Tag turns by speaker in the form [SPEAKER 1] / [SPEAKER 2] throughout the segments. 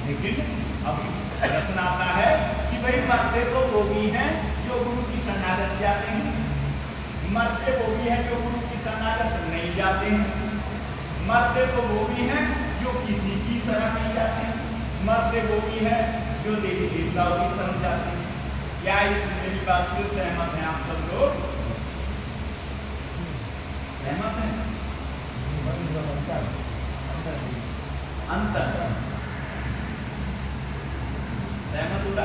[SPEAKER 1] लेकिन अब प्रश्न आता है कि भाई मरते तो वो भी हैं जो गुरु की शरणागत जाते हैं, मरते वो भी हैं जो गुरु की शरणागत नहीं जाते हैं, मरते तो वो भी हैं जो किसी की शरण नहीं जाते हैं, मरते वो भी हैं जो देवी देवताओं की शरण जाते हैं। क्या इस मेरी बात से सहमत हैं आप सब लोग? सहमत हैं? अंतर सहमत होगा?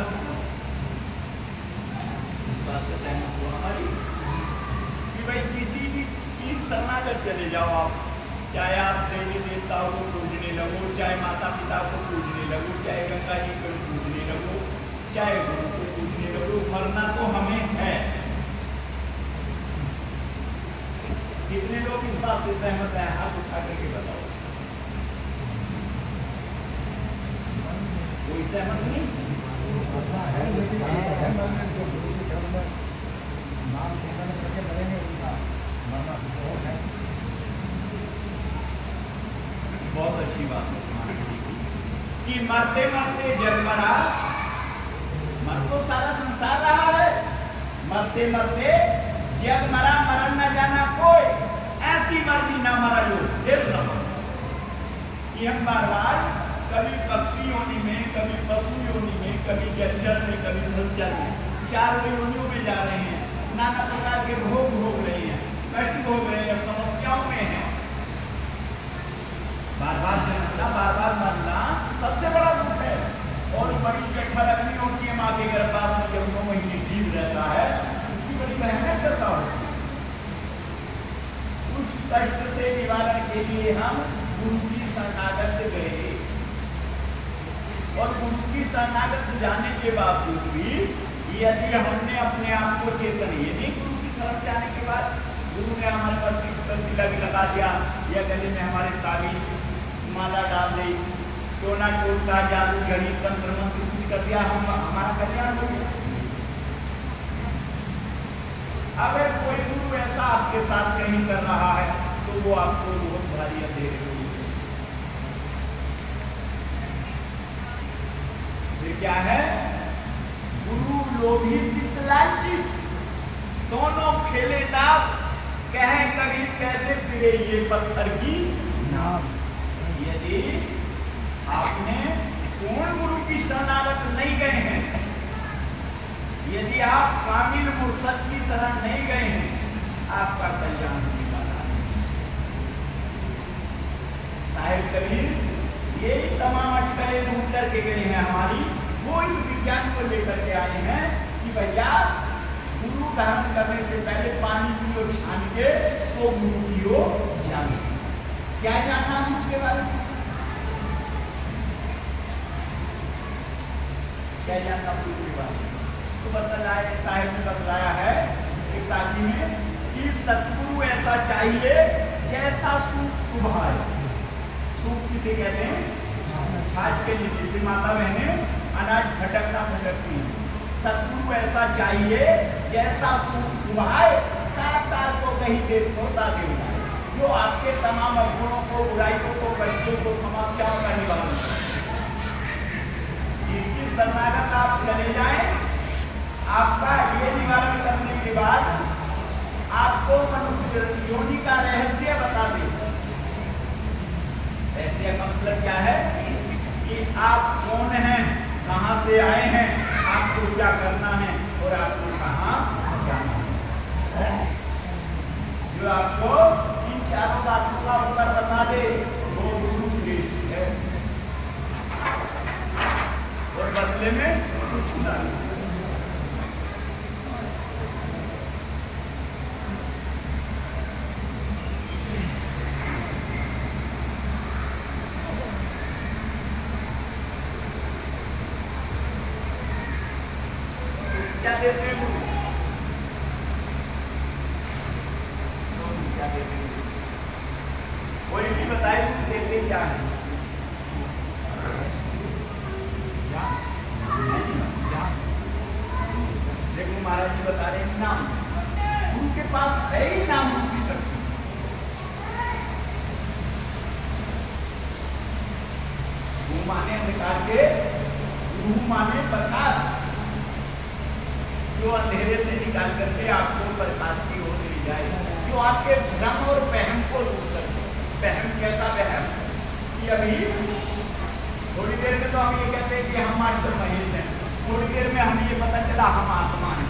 [SPEAKER 1] इस बात से सहमत हो हमारी कि भाई किसी भी शरणागत चले जाओ आप, चाहे आप देवी देवताओं को पूजने लगो, चाहे माता पिता को पूजने लगो, चाहे गंगा जी को पूजने लगो, चाहे गुरु को पूजने लगो, मरना तो हमें है। कितने लोग इस बात से सहमत हैं? हाथ उठा करके बताओ। कोई सहमत नहीं? बहुत अच्छी बात है कि मरते मरते जग मरा, मर तो सारा संसार रहा है, मरते मरते जग मरा, मरण न जाना कोई, ऐसी मरनी ना मरा जो दिल न मरा। कि हम बार बार कभी पक्षी योनि में, कभी पशु योनि में, कभी जलचर में, कभी जलचर में, चारों योनियों में जा रहे हैं, नाना प्रकार के भोग भोग रहे हैं, कष्ट भोग रहे हैं, समस्याओं में हैं। बार बार जन्मना, बार बार मरना सबसे बड़ा दुख है। और बड़ी कट्ठा लगनी होती है माँ के गर्भवास में, जब 9 महीने जीव रहता है, उसकी बड़ी भयानक दशा होती है। उस कष्ट से निवारण के लिए हम गुरु की शरणागत गए, और गुरु की शरणागत जाने के बावजूद भी यदि हमने अपने आप को चेतन, ये नहीं गुरु की शरण जाने के बाद गुरु ने हमारे पास तिलक लगा दिया या गले में हमारे ताबीज माला डाल दी, टोना टोटका जादू घड़ी तंत्र मंत्र कुछ कर दिया, हम हमारा कल्याण हो गया। अगर कोई गुरु ऐसा आपके साथ कहीं कर रहा है तो वो आपको बहुत भारी अंधेरे होगी। ये क्या है? गुरु लोभी शिष्य लालची, दोनों खेले दाव, कहे कभी कैसे फिरे ये पत्थर की नाव। यदि आपने पूर्ण गुरु की शरणागत नहीं गए हैं, यदि आप कामिल मुर्शद की शरण नहीं गए हैं, आपका कल्याण होने वाला है। साहिब कबीर ये तमाम अटकलें दूर करके गए हैं हमारी, वो इस विज्ञान को लेकर के आए हैं कि भैया गुरु धारण करने से पहले पानी पियो छान के, सो गुरु पियो जान के। क्या जानना गुरु के बारे में? क्या जानना गुरु के बारे में? तो बताया साहिब ने बताया है इस शादी में कि सतगुरु ऐसा चाहिए जैसा सूप सुभाए। सूप किसे कहते हैं? आज के लिए जिसे माता बहनें अनाज भटकना भटकती है, सतगुरु ऐसा चाहिए जैसा सूप सुभाए, साथ साथ को कहीं देर होता देता है, जो आपके तमाम अवगुणों को, बुराइयों को, कष्टों को, समस्याओं का निवारण करे। इसकी शरणागत आप चले जाएं, आपका ये निवारण करने के बाद आपको मनुष्य योनि का रहस्य बता दे। रहस्य का मतलब क्या है? कि आप कौन हैं, कहां से आए हैं, आपको क्या करना है और आपको कहां जाना है। जो आपको इन चारों बातों का उत्तर बता दे वो गुरु श्रेष्ठ है, और बदले में कुछ नहीं। क्या देते हैं गुरु? क्या देते हैं? कोई भी बताए गुरु देते क्या है? देखो महाराज जी बता रहे हैं नाम। गुरु के पास है ही नाम की शक्ति। धू माने अंधकार के, धू माने प्रकाश, जो अंधेरे से निकाल करके आपको प्रकाश की ओर ले जाए, जो आपके भ्रम और वहम को दूर करे। वहम कैसा वहम कि अभी थोड़ी देर में तो हम ये कहते हैं कि हम मास्टर महेश हैं, थोड़ी देर में हमें ये पता चला हम आत्मा हैं,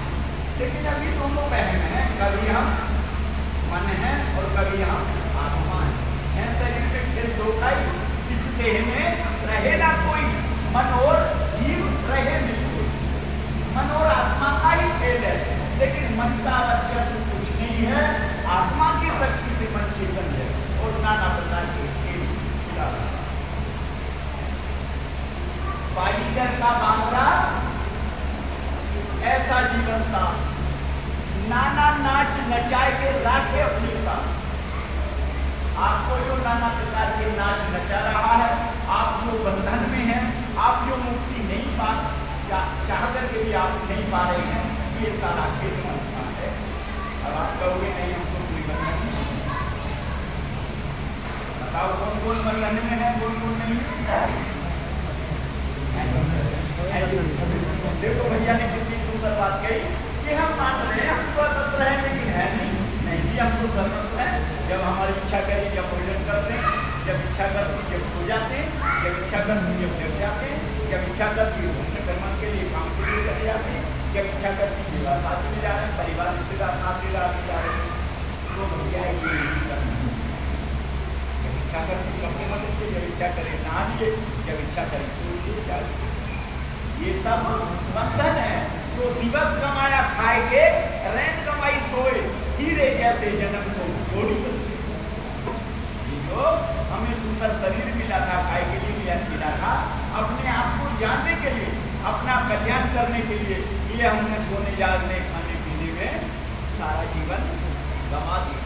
[SPEAKER 1] लेकिन अभी दोनों वहम हैं, कभी हम मन है और कभी हम आत्मा है। शरीर में खेल दो का ही, इस देह में रहे ना कोई, मन और जीव रहे नहीं कोई, मन और आत्मा का ही खेल है, लेकिन मन का वर्चस्व कुछ नहीं है, आत्मा की शक्ति से मन चेतन है और नाना प्रकार के खेल खिला रहा है। बाजीगर का बांद्रा ऐसा जीवन सा, नाना नाच नचाए के राखे अपनी साथ। आपको जो नाना प्रकार के नाच नचा रहा है, आप जो बंधन में हैं, आप जो मुक्ति नहीं पा चाह करके भी आप नहीं पा रहे हैं, ये सारा खेल मन का है। अब आप कहोगे नहीं हमको कोई बंधन नहीं, बताओ कौन कौन बंधन में है, कौन कौन नहीं है? देखो भैया ने कितनी सुंदर बात कही कि हम मान रहे हैं हम स्वतंत्र हैं, लेकिन है नहीं भी हमको स्वतंत्र है। जब हमारी इच्छा करी जब भोजन करते हैं, जब इच्छा करती जब सो जाते हैं, जब इच्छा करती जब जग जाते हैं, जब इच्छा करती उसने कर्म के लिए काम के लिए चले जाते हैं, जब इच्छा करती विवाह शादी में जा रहे हैं, परिवार रिश्तेदार नातेदार जा रहे हैं, तो भैया ये नहीं करना। जब इच्छा करती कपड़े बदल के, जब इच्छा करे नहा लिए, जब इच्छा करे सो लिए जा, ये सब बंधन है। जो दिवस कमाया खाए के, रैन कमाई सोए, हीरे जैसे जन्म को जोड़ी करते। जो हमें सुंदर शरीर मिला था, खाए के लिए ज्ञान मिला था, अपने आप को जानने के लिए, अपना कल्याण करने के लिए, ये हमने सोने जागने खाने पीने में सारा जीवन गंवा दिया।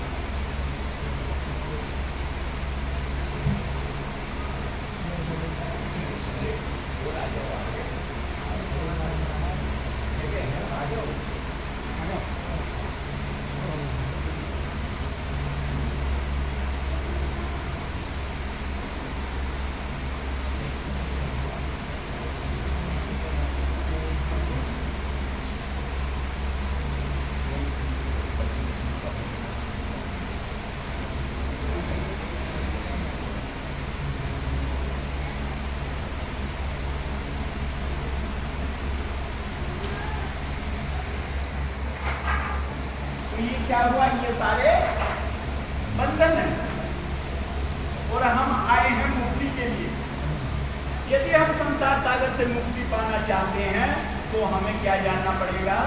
[SPEAKER 1] क्या हुआ, ये सारे बंधन है और हम आए हैं मुक्ति के लिए। यदि हम संसार सागर से मुक्ति पाना चाहते हैं तो हमें क्या जानना पड़ेगा?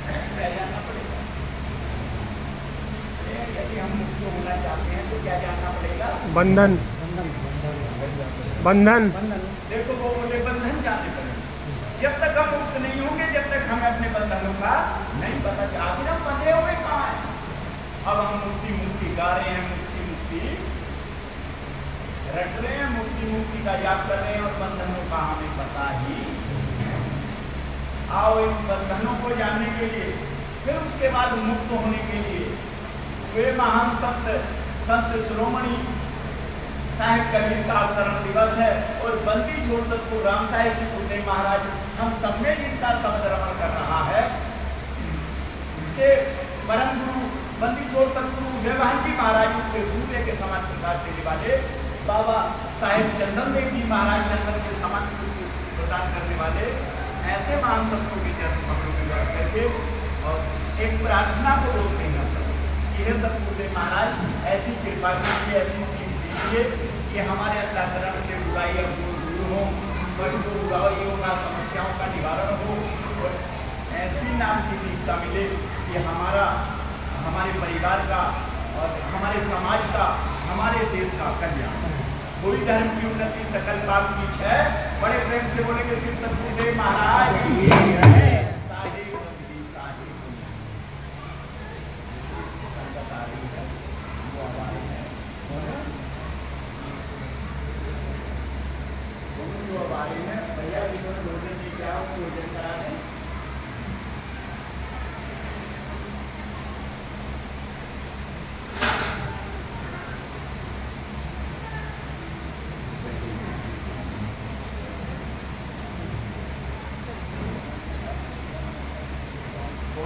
[SPEAKER 1] क्या जानना पड़ेगा? यदि हम मुक्त होना चाहते हैं तो क्या जानना पड़ेगा?
[SPEAKER 2] बंधन। बंधन
[SPEAKER 1] देखो वो बोले बंधन जानने पड़ेगा। जब तक हम मुक्त नहीं होंगे, जब तक हमें अपने बंधनों का नहीं पता चला, आखिर हम बंधे हुए कहाँ हैं? अब हम मुक्ति मुक्ति गा रहे हैं, मुक्ति मुक्ति रट रहे हैं, मुक्ति मुक्ति का याद कर रहे हैं और बंधनों का हमें पता ही। आओ इन बंधनों को जानने के लिए, फिर उसके बाद मुक्त होने के लिए वे महान संत शिरोमणि साहिब कबीर का अवतरण दिवस है और बंदी छोड़ सतगुरु राम साहिब जी गुरुदेव महाराज हम सब में जिनका शब्द रमण कर रहा है, के परम गुरु बंदी छोड़ सतगुरु देवहन जी महाराज के सूर्य के समान प्रकाश देने वाले बाबा साहेब चंदन देव जी महाराज चंदन के समान प्रदान करने वाले ऐसे महान संतों के चरण कमलों में बैठ करके और एक प्रार्थना को रोक नहीं कर सकते। यह सतगुरुदेव महाराज ऐसी कृपा कीजिए, ऐसी सीख दीजिए कि हमारे अंतःकरण से बुराई दूर हो, कष्टों बुराइयों का समस्याओं का निवारण हो और ऐसी नाम की दीक्षा मिले कि हमारे परिवार का और हमारे समाज का, हमारे देश का कल्याण। कोई धर्म की उन्नति सकल पाप की है। बड़े प्रेम से बोलेंगे श्री सतगुरुदेव महाराज की जय। भैया भोजन जी क्या भोजन करा दें।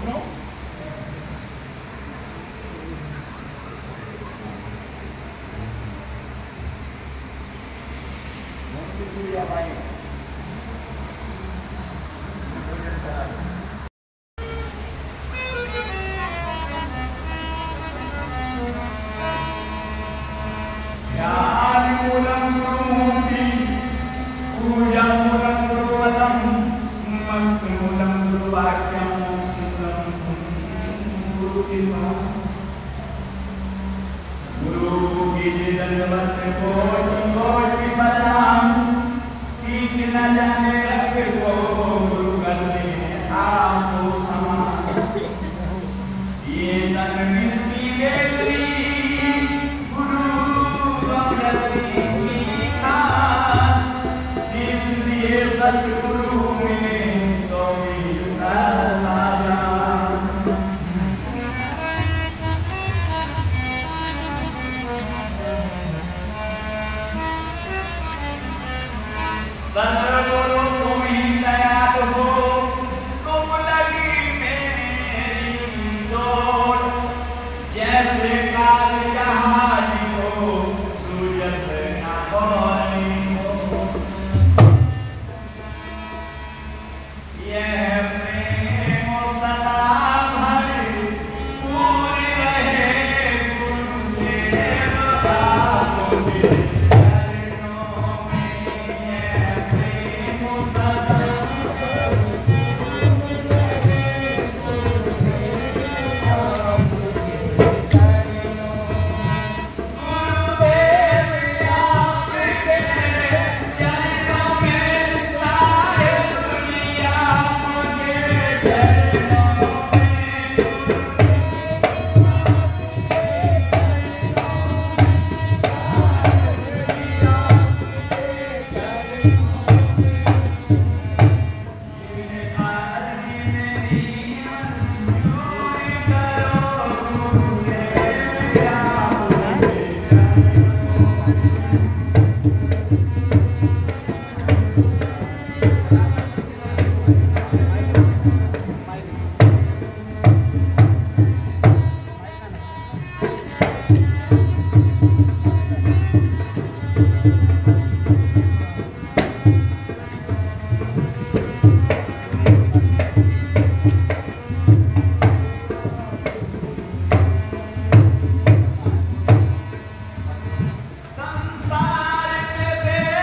[SPEAKER 1] सुनो संसार में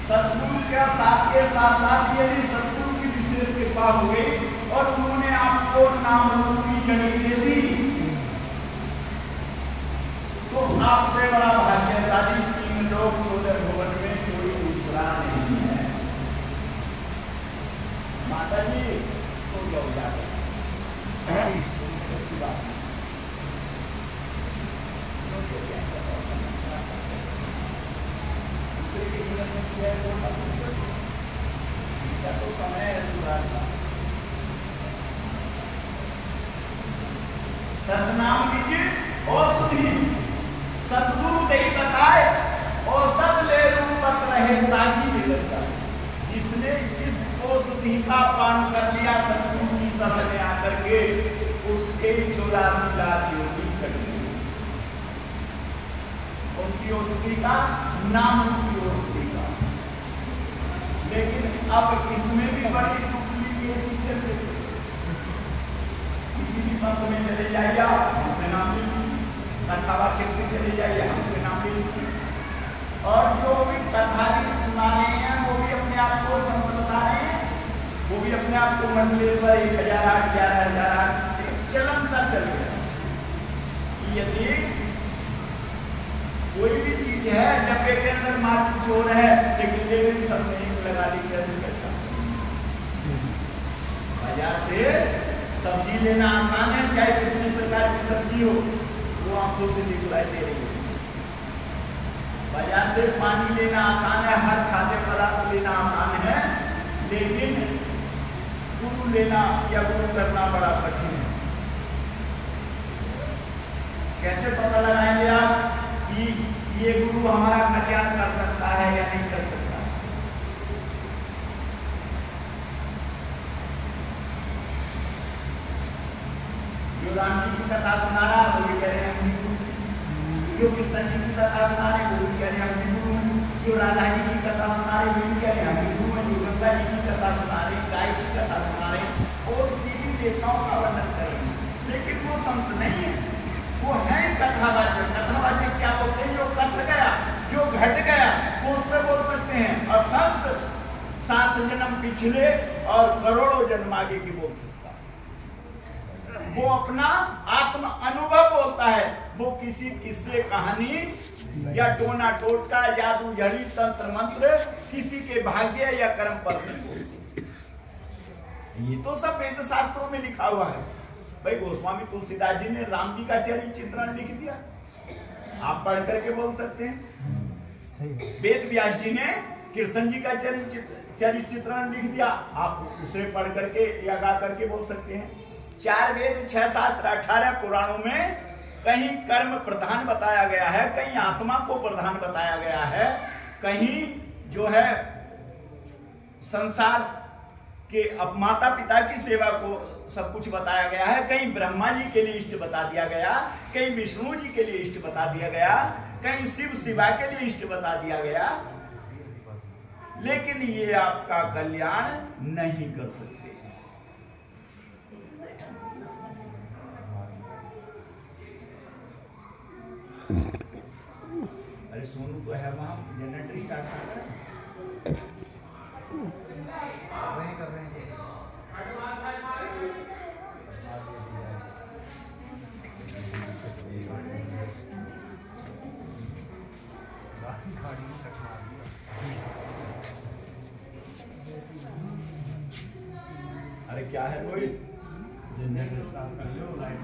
[SPEAKER 1] सतगुरु के साथ साथ यदि सतगुरु की विशेष कृपा हो गई और उन्होंने आपको नाम रूपी जड़ी दे दी तो आपसे बड़ा भाग्यशाली 3 लोग 14 भुवन में कोई दूसरा नहीं है। माता जी सो जाओ जाकर उसकी बात तो समय है सुधार का। सतनाम लीजिए औषधि सतगुरु नहीं बताए औषध ले रूपत रहे ताकि मिलता। जिसने इस औषधि का पान कर लिया सतगुरु की शरण में आकर के उसके 84 लाख योगी कट गए। कौन सी औषधि का? नाम रूपी औषधि का। लेकिन अब इसमें भी बड़ी डुप्लीकेसी चल रही है। किसी भी पंथ में चले जाइए हमसे नाम लीजिए, कथावाचक में चले जाइए हमसे नाम लीजिए, और जो भी कथा भी सुना रहे हैं वो भी अपने आप को संत बता रहे हैं, वो भी अपने आप को मंडलेश्वर 1008 11,000 एक चलन सा चल गया। यदि कोई भी चीज है डब्बे के अंदर मात्र चोर है लेकिन सब नहीं लगा दी कैसे करता। बाजार से सब्जी लेना आसान है, चाहे कितने प्रकार की सब्जी हो वो आंखों से दिखलाई दे रही है। बाजार से पानी लेना आसान है, हर खाद्य पदार्थ लेना आसान है, लेकिन गुरु लेना या गुरु करना बड़ा कठिन है। कैसे पता लगाएंगे आप कि ये गुरु हमारा कल्याण कर सकता है या नहीं कर सकता? जो राम जी की कथा सुना रहा है वो भी कह रहे हैं हम गुरु, जो कृष्ण जी की कथा सुना रहे वो भी कह रहे हैं हम गुरु, जो राधा जी की कथा सुना रहे वो भी कह रहे हैं हम गुरु, जो गंगा जी की कथा सुना रहे, गाय की कथा सुना रहे और देवी देवताओं का वर्णन करेंगे, लेकिन वो संत नहीं है, वो है कथावाचक। कथावाचक क्या बोलते हैं? जो कथ गया, जो घट गया वो उस पर बोल सकते हैं, और संत 7 जन्म पिछले और करोड़ों जन्म आगे की बोल सकता है। वो अपना आत्म अनुभव बोलता है, वो किसी किस्से कहानी या टोना टोटका जादू जड़ी तंत्र मंत्र किसी के भाग्य या कर्म पर नहीं बोलते। ये तो सब वेद शास्त्रों में लिखा हुआ है। भाई गोस्वामी तुलसीदास जी ने राम जी का चरित्र चित्रण लिख दिया, आप पढ़ करके बोल सकते हैं। वेद व्यास जी ने कृष्ण जी का चरित्र चित्रण लिख दिया, आप उसे पढ़ करके या गा करके बोल सकते हैं। 4 वेद 6 शास्त्र 18 पुराणों में कहीं कर्म प्रधान बताया गया है, कहीं आत्मा को प्रधान बताया गया है, कहीं जो है संसार के अब माता पिता की सेवा को सब कुछ बताया गया है, कहीं ब्रह्मा जी के लिए इष्ट बता दिया गया, कहीं विष्णु जी के लिए इष्ट बता दिया गया, कहीं शिव शिवा के लिए इष्ट बता दिया गया, लेकिन ये आपका कल्याण नहीं कर सकते। अरे सोनू तो है वहां जनरेटर स्टार्ट कर रहे हैं। अरे क्या है रोहित, जनरेटर स्टार्ट कर लो, लाइट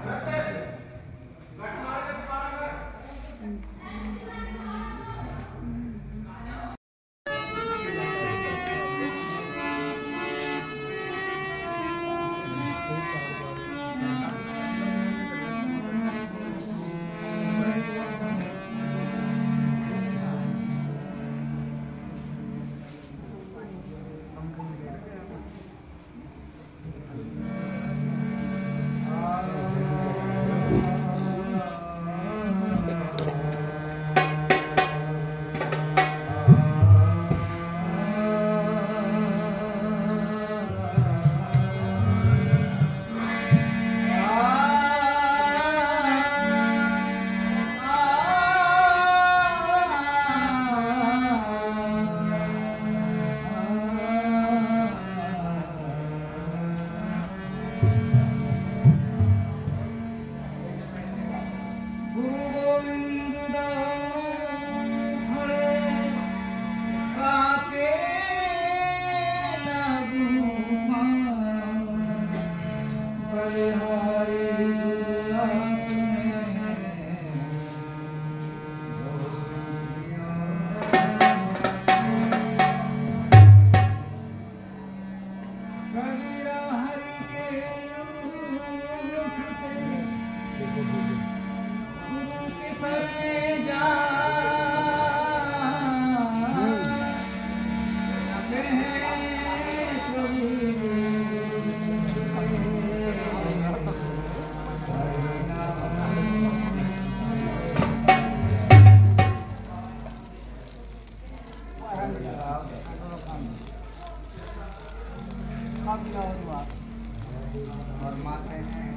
[SPEAKER 2] फरमाते हैं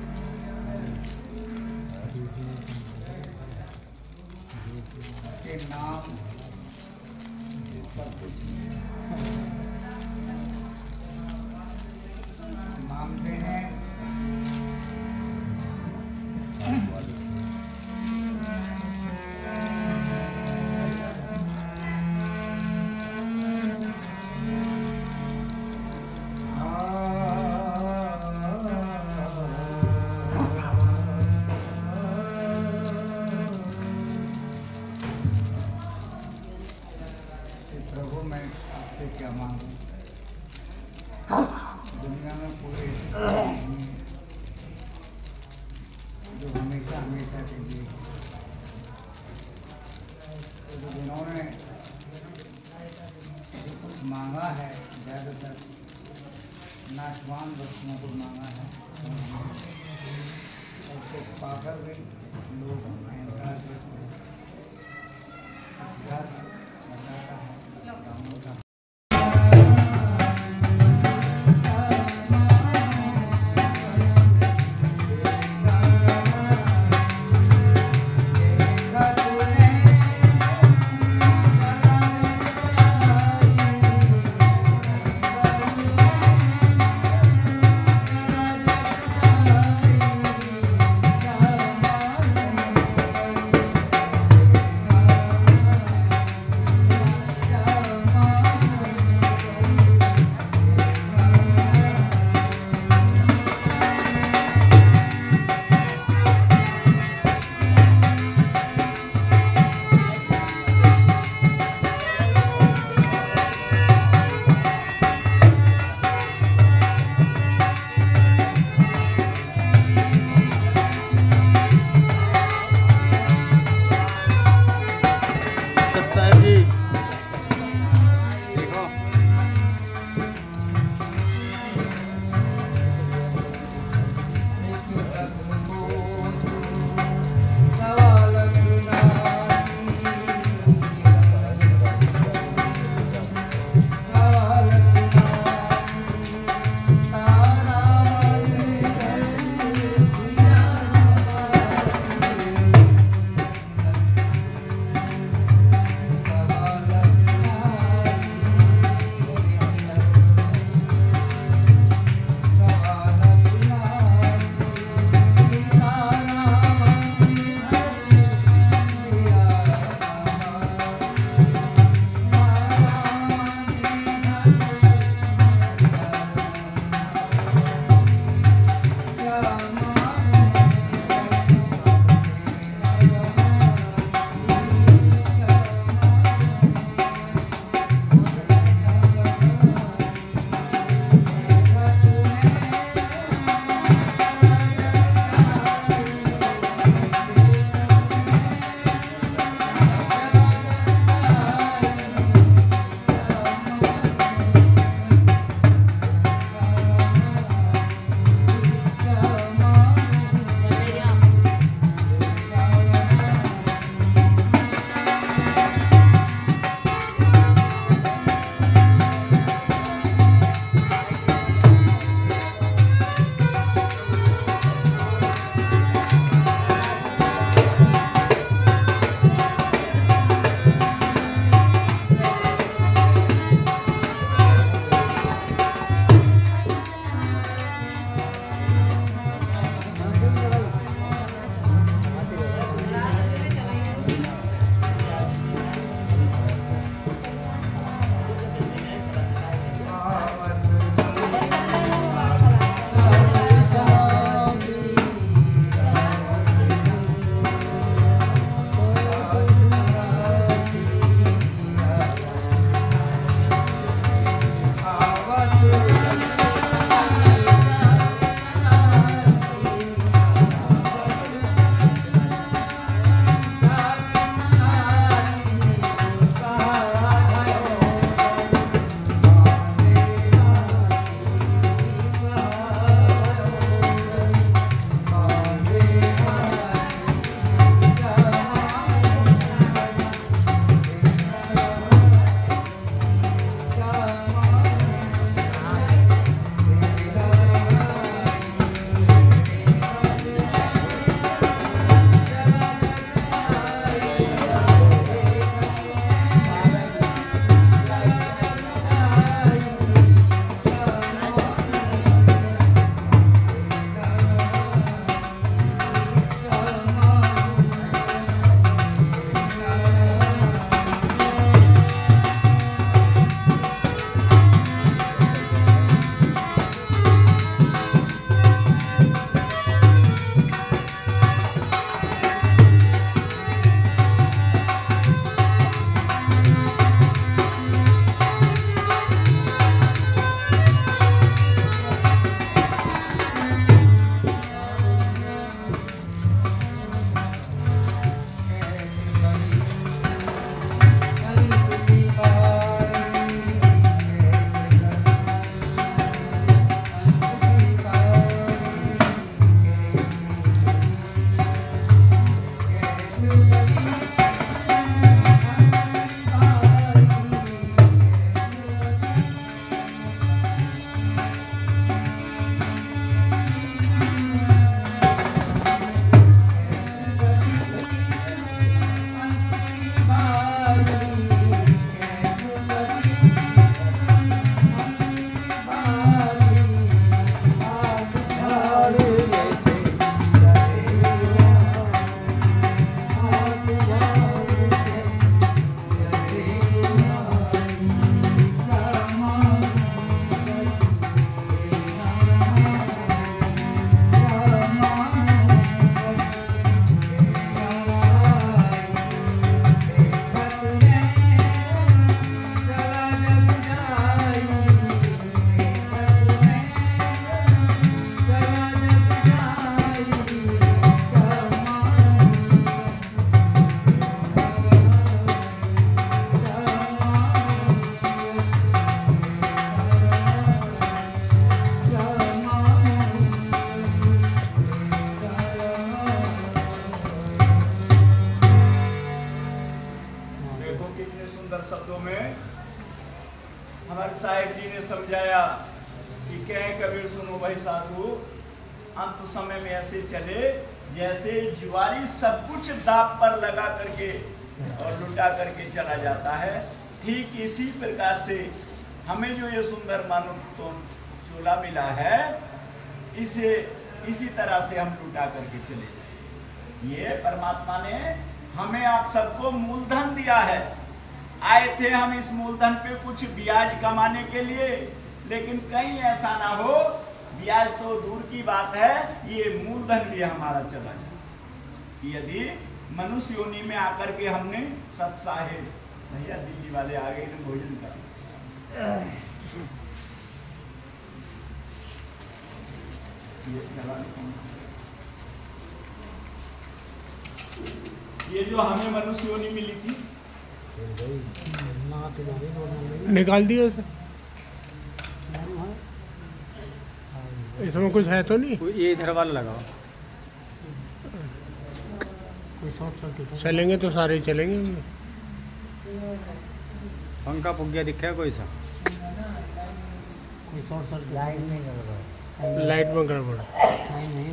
[SPEAKER 2] के नाम मानते हैं प्रभु मैं आपसे क्या मांगू। दुनिया में पूरे जो हमेशा हमेशा के लिए तो जिन्होंने जो कुछ मांगा है ज़्यादातर नाशवान वस्तुओं को मांगा है और उसको पाकर भी लोग अहंकार बताता है कामों का
[SPEAKER 1] शब्दों में हमारे साहिब जी ने समझाया कि कहे कबीर सुनो भाई साधु, अंत समय में ऐसे चले जैसे जुआरी सब कुछ दांव पर लगा करके और लुटा करके चला जाता है। ठीक इसी प्रकार से हमें जो ये सुंदर मानव चोला मिला है, इसे इसी तरह से हम लुटा करके चले जाए। ये परमात्मा ने हमें आप सबको मूलधन दिया है। आए थे हम इस मूलधन पे कुछ ब्याज कमाने के लिए, लेकिन कहीं ऐसा ना हो, ब्याज तो दूर की बात है, ये मूलधन भी हमारा चला जाए। यदि मनुष्य योनि में आकर के हमने सत साहेब भैया दिल्ली वाले आ गए ने भोजन कर ये जो हमें मनुष्य योनि मिली थी,
[SPEAKER 3] निकाल दियो इसे। इसमें कुछ है तो नहीं?
[SPEAKER 2] ये इधर वाला लगाओ।
[SPEAKER 3] चलेंगे तो सारे ही चलेंगे।
[SPEAKER 2] पंखा पुग्या दिखा कोई सा?
[SPEAKER 4] कोई शॉर्ट सर्किट लाइट नहीं कर रहा,
[SPEAKER 3] लाइट में गड़बड़।
[SPEAKER 4] नहीं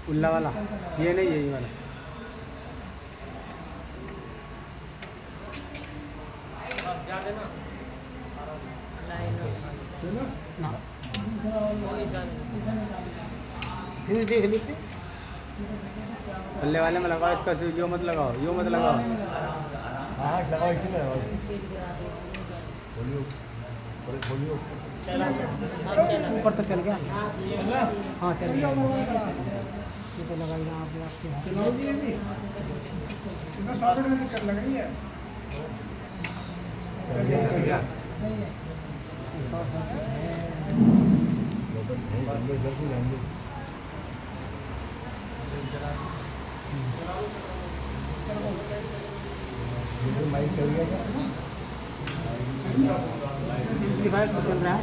[SPEAKER 2] उल्ला वाला ये नहीं, यही वाला।
[SPEAKER 4] ना फिर देख लेते।
[SPEAKER 2] पल्ले वाले में लगाओ इसका, यो मत लगाओ, यो मत लगाओ।
[SPEAKER 4] हाँ लगाओ, इसी में लगाओ। ऊपर तक चल गया। हाँ चल गया। ये तो लगाई ना आपके माइक चल गया, चल रहा है।